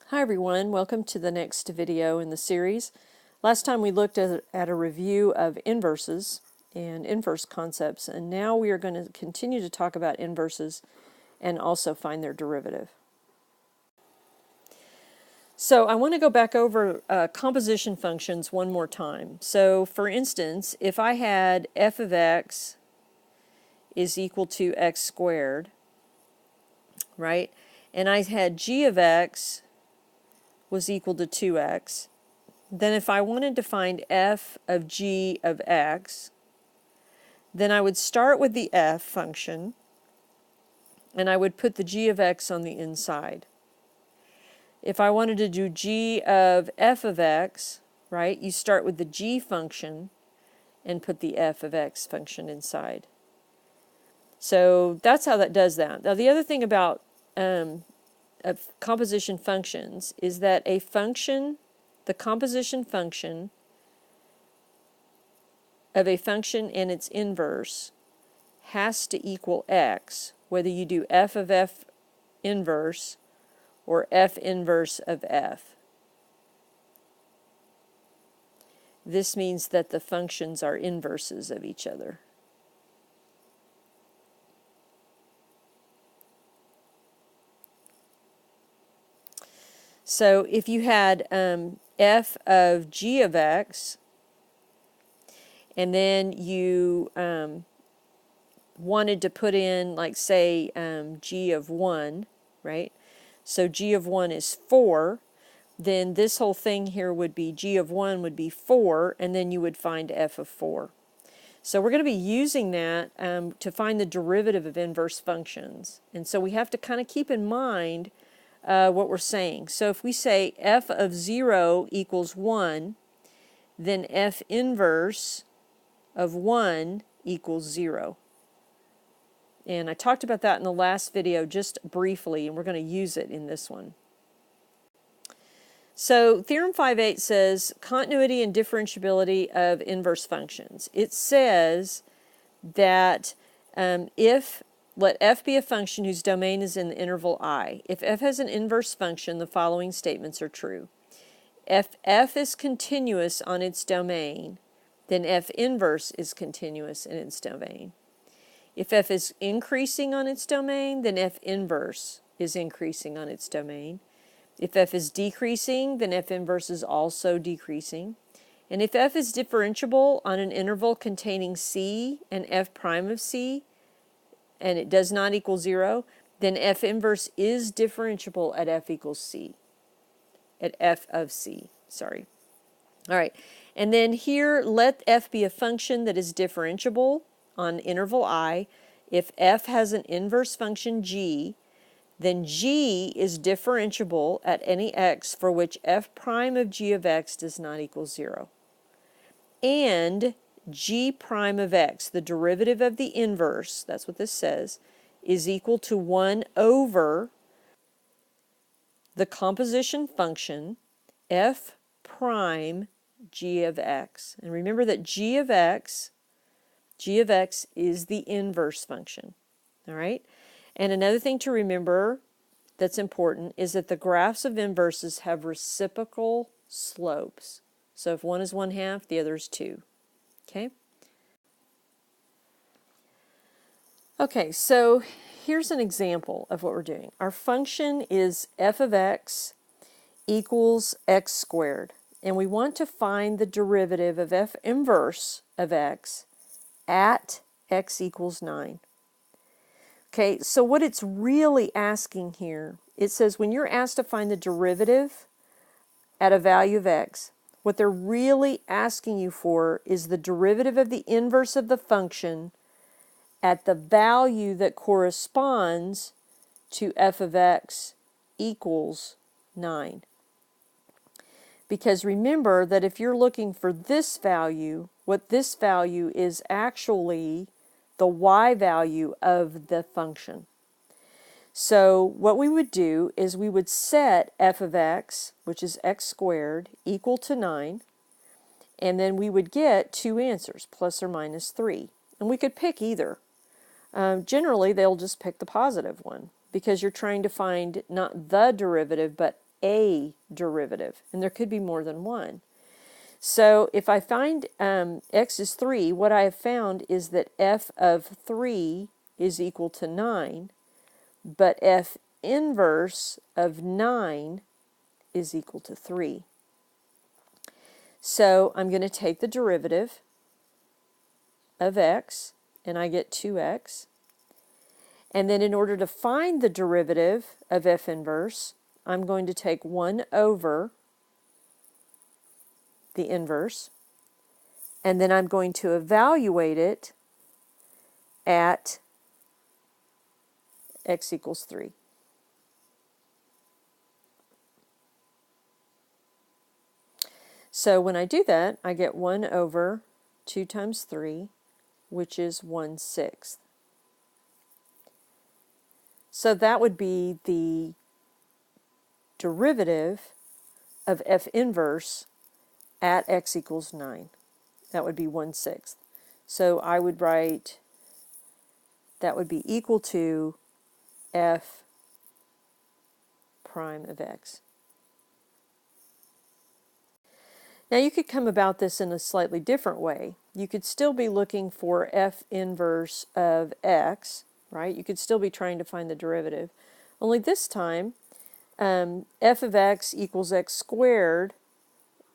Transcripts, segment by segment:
Hi everyone, welcome to the next video in the series. Last time we looked at a review of inverses and inverse concepts, and now we are going to continue to talk about inverses and also find their derivative. So I want to go back over composition functions one more time. So for instance, if I had f of x is equal to x squared, right, and I had g of x was equal to 2x, then if I wanted to find f of g of x, then I would start with the f function, and I would put the g of x on the inside. If I wanted to do g of f of x, right, you start with the g function and put the f of x function inside. So that's how that does that. Now the other thing about of composition functions is that a function, the composition function of a function and its inverse has to equal x, whether you do f of f inverse or f inverse of f. This means that the functions are inverses of each other. So if you had f of g of x, and then you wanted to put in, like, say, g of 1, right? So g of 1 is 4, then this whole thing here would be g of 1 would be 4, and then you would find f of 4. So we're going to be using that to find the derivative of inverse functions. And so we have to kind of keep in mind what we're saying. So if we say f of 0 equals 1, then f inverse of 1 equals 0. And I talked about that in the last video just briefly, and we're going to use it in this one. So Theorem 5.8 says continuity and differentiability of inverse functions. It says that let f be a function whose domain is in the interval I. If f has an inverse function, the following statements are true. If f is continuous on its domain, then f inverse is continuous in its domain. If f is increasing on its domain, then f inverse is increasing on its domain. If f is decreasing, then f inverse is also decreasing. And if f is differentiable on an interval containing c and f prime of c, and it does not equal 0, then f inverse is differentiable at f equals c, at f of c, sorry. All right, and then here, let f be a function that is differentiable on interval I. If f has an inverse function g, then g is differentiable at any x for which f prime of g of x does not equal 0. And g prime of x, the derivative of the inverse, that's what this says, is equal to 1 over the composition function f prime g of x. And remember that g of x is the inverse function. All right? And another thing to remember that's important is that the graphs of inverses have reciprocal slopes. So if one is 1/2, the other is 2. Okay? Okay, so here's an example of what we're doing. Our function is f of x equals x squared, and we want to find the derivative of f inverse of x at x equals 9. Okay, so what it's really asking here, it says when you're asked to find the derivative at a value of x, what they're really asking you for is the derivative of the inverse of the function at the value that corresponds to f of x equals 9. Because remember that if you're looking for this value, what this value is actually the y value of the function. So what we would do is we would set f of x, which is x squared, equal to 9, and then we would get two answers, plus or minus 3. And we could pick either. Generally, they'll just pick the positive one, because you're trying to find not the derivative, but a derivative, and there could be more than one. So if I find x is 3, what I have found is that f of 3 is equal to 9, but f inverse of 9 is equal to 3. So I'm going to take the derivative of x, and I get 2x. And then in order to find the derivative of f inverse, I'm going to take 1 over the inverse, and then I'm going to evaluate it at x equals 3. So when I do that, I get 1 over 2 times 3, which is 1/6. So that would be the derivative of f inverse at x equals 9. That would be 1/6. So I would write that would be equal to f prime of x. Now you could come about this in a slightly different way. You could still be looking for f inverse of x, right? You could still be trying to find the derivative. Only this time, f of x equals x squared.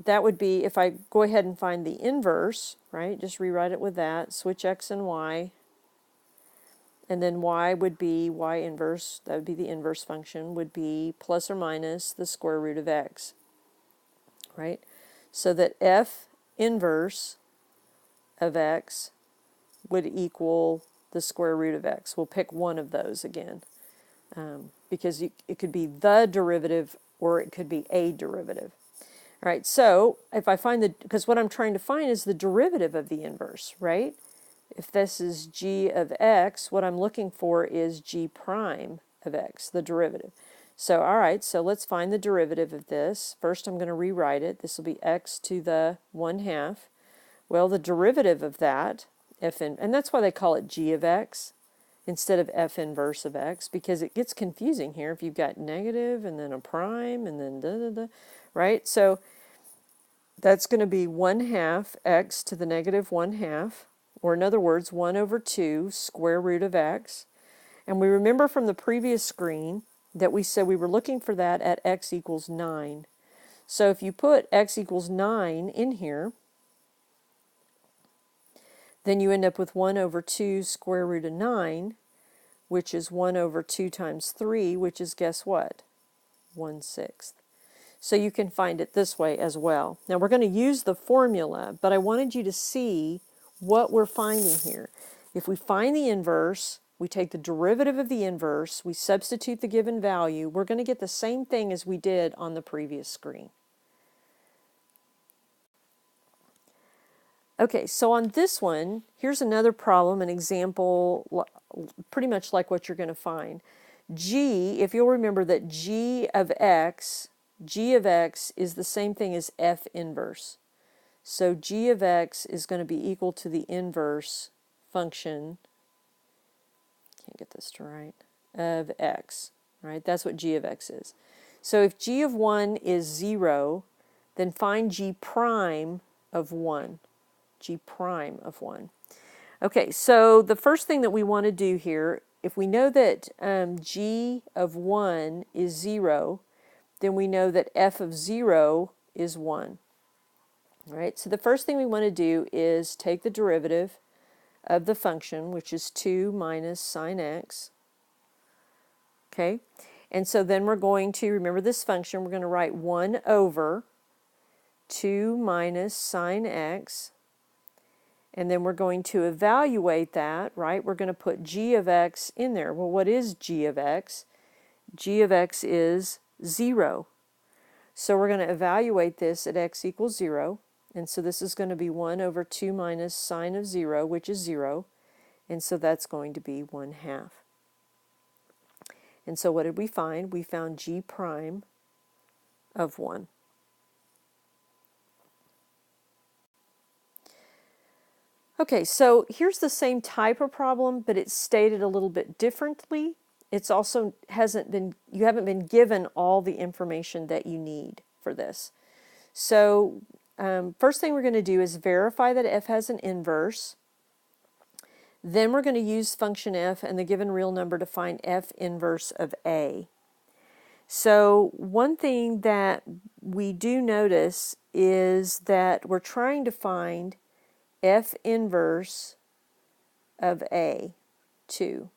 That would be, if I go ahead and find the inverse, right? Just rewrite it with that. Switch x and y. And then y would be y inverse, that would be the inverse function, would be plus or minus the square root of x, right? So that f inverse of x would equal the square root of x. We'll pick one of those again, because it could be the derivative or it could be a derivative. All right, so if I find because what I'm trying to find is the derivative of the inverse, right? If this is g of x, what I'm looking for is g prime of x, the derivative. So, all right, so let's find the derivative of this. First, I'm going to rewrite it. This will be x to the 1/2. Well, the derivative of that, and that's why they call it g of x instead of f inverse of x, because it gets confusing here if you've got negative and then a prime and then da-da-da, right? So that's going to be 1/2 x to the negative 1/2, or in other words, 1 over 2 square root of x. And we remember from the previous screen that we said we were looking for that at x equals 9. So if you put x equals 9 in here, then you end up with 1 over 2 square root of 9, which is 1 over 2 times 3, which is, guess what? 1/6. So you can find it this way as well. Now we're going to use the formula, but I wanted you to see what we're finding here. If we find the inverse, we take the derivative of the inverse, we substitute the given value, we're going to get the same thing as we did on the previous screen. Okay, so on this one, here's another problem, an example pretty much like what you're going to find. G, if you'll remember that g of x is the same thing as f inverse. So g of x is going to be equal to the inverse function, can't get this to right, of x, right? That's what g of x is. So if g of 1 is 0, then find g prime of 1. G prime of 1. Okay, so the first thing that we want to do here, if we know that g of 1 is 0, then we know that f of 0 is 1. All right, so the first thing we want to do is take the derivative of the function, which is 2 minus sine x. Okay, and so then we're going to, remember this function, we're going to write 1 over 2 minus sine x. And then we're going to evaluate that, right? We're going to put g of x in there. Well, what is g of x? G of x is 0. So we're going to evaluate this at x equals 0. And so this is going to be 1 over 2 minus sine of 0, which is 0. And so that's going to be 1/2. And so what did we find? We found g prime of 1. Okay, so here's the same type of problem, but it's stated a little bit differently. it's also you haven't been given all the information that you need for this. So first thing we're going to do is verify that f has an inverse. Then we're going to use function f and the given real number to find f inverse of a. So one thing that we do notice is that we're trying to find f inverse of a, 2.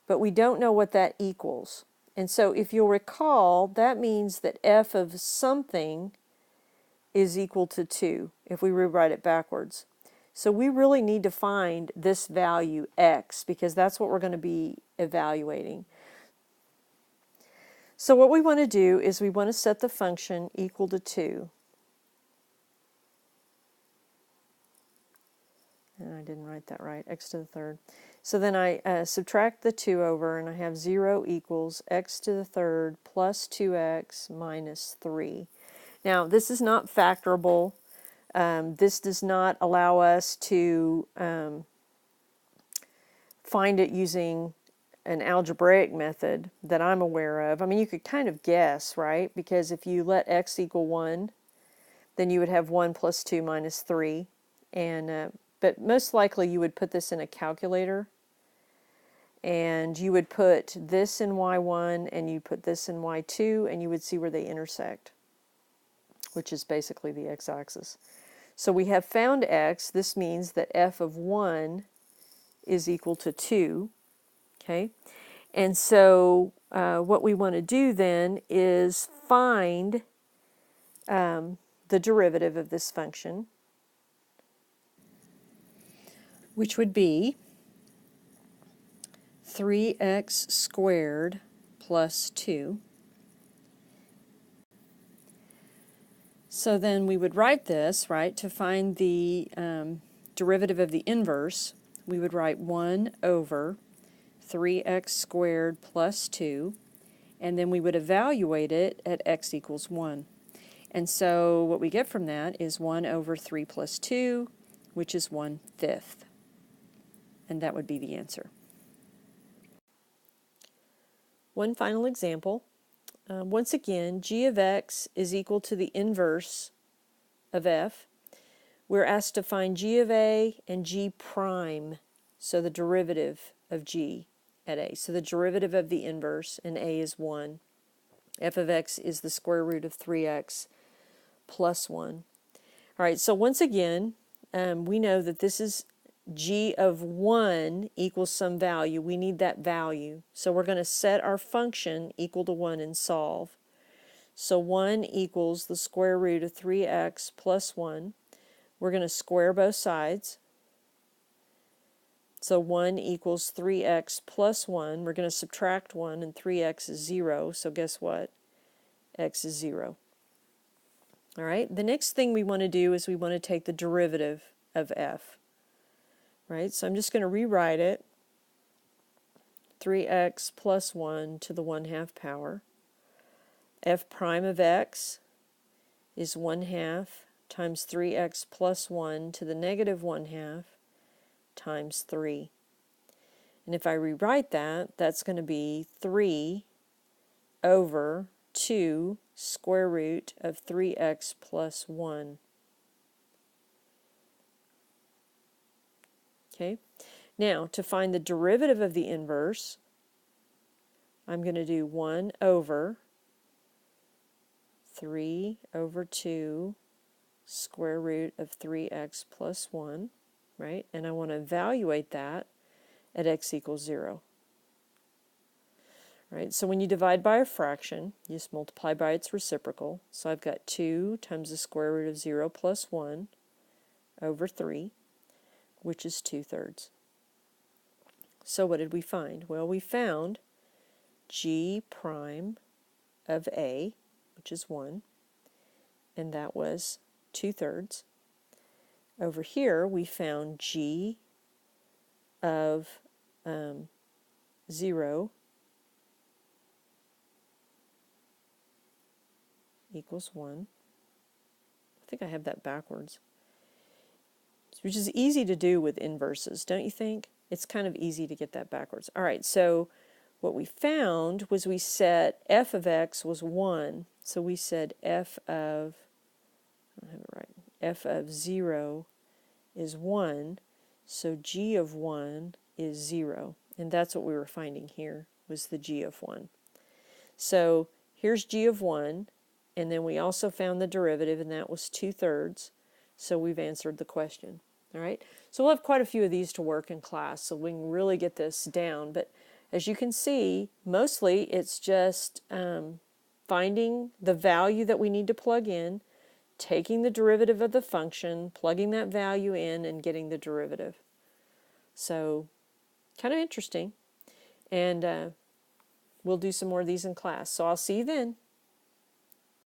But we don't know what that equals. And so if you'll recall, that means that f of something is equal to 2 if we rewrite it backwards. So we really need to find this value x because that's what we're going to be evaluating. So what we want to do is we want to set the function equal to 2. And I didn't write that right, x to the third. So then I subtract the 2 over, and I have 0 equals x to the third plus 2x minus 3. Now, this is not factorable. This does not allow us to find it using an algebraic method that I'm aware of. I mean, you could kind of guess, right? Because if you let x equal 1, then you would have 1 plus 2 minus 3. But most likely you would put this in a calculator, and you would put this in y1 and you put this in y2, and you would see where they intersect, which is basically the x-axis. So we have found x. This means that f of 1 is equal to 2. Okay, and so what we want to do then is find the derivative of this function, which would be 3x squared plus 2. So then we would write this, right, to find the derivative of the inverse. We would write 1 over 3x squared plus 2, and then we would evaluate it at x equals 1. And so what we get from that is 1 over 3 plus 2, which is 1/5. And that would be the answer. One final example. Once again, g of x is equal to the inverse of f. We're asked to find g of a and g prime, so the derivative of g at a. So the derivative of the inverse, and a is 1. F of x is the square root of 3x plus 1. All right, so once again, we know that this is g of 1 equals some value. We need that value. So we're going to set our function equal to 1 and solve. So 1 equals the square root of 3x plus 1. We're going to square both sides. So 1 equals 3x plus 1. We're going to subtract 1, and 3x is 0. So guess what? X is 0. All right, the next thing we want to do is we want to take the derivative of f. Right, so I'm just going to rewrite it. 3x plus 1 to the 1/2 power. F prime of x is 1/2 times 3x plus 1 to the negative 1/2 times 3. And if I rewrite that, that's going to be 3 over 2 square root of 3x plus 1. Okay, now to find the derivative of the inverse, I'm going to do 1 over 3 over 2 square root of 3x plus 1, right? And I want to evaluate that at x equals 0. Right, so when you divide by a fraction, you just multiply by its reciprocal. So I've got 2 times the square root of 0 plus 1 over 3, which is 2/3. So what did we find? Well, we found g prime of a, which is 1, and that was 2/3. Over here, we found g of 0 equals 1. I think I have that backwards, which is easy to do with inverses, don't you think? It's kind of easy to get that backwards. All right, so what we found was we set f of x was 1. So we said f of, I don't have it right, f of 0 is 1. So g of 1 is 0. And that's what we were finding here, was the g of 1. So here's g of 1. And then we also found the derivative, and that was 2/3. So we've answered the question. All right, so we'll have quite a few of these to work in class, so we can really get this down. But as you can see, mostly it's just finding the value that we need to plug in, taking the derivative of the function, plugging that value in, and getting the derivative. So kind of interesting. And we'll do some more of these in class. So I'll see you then.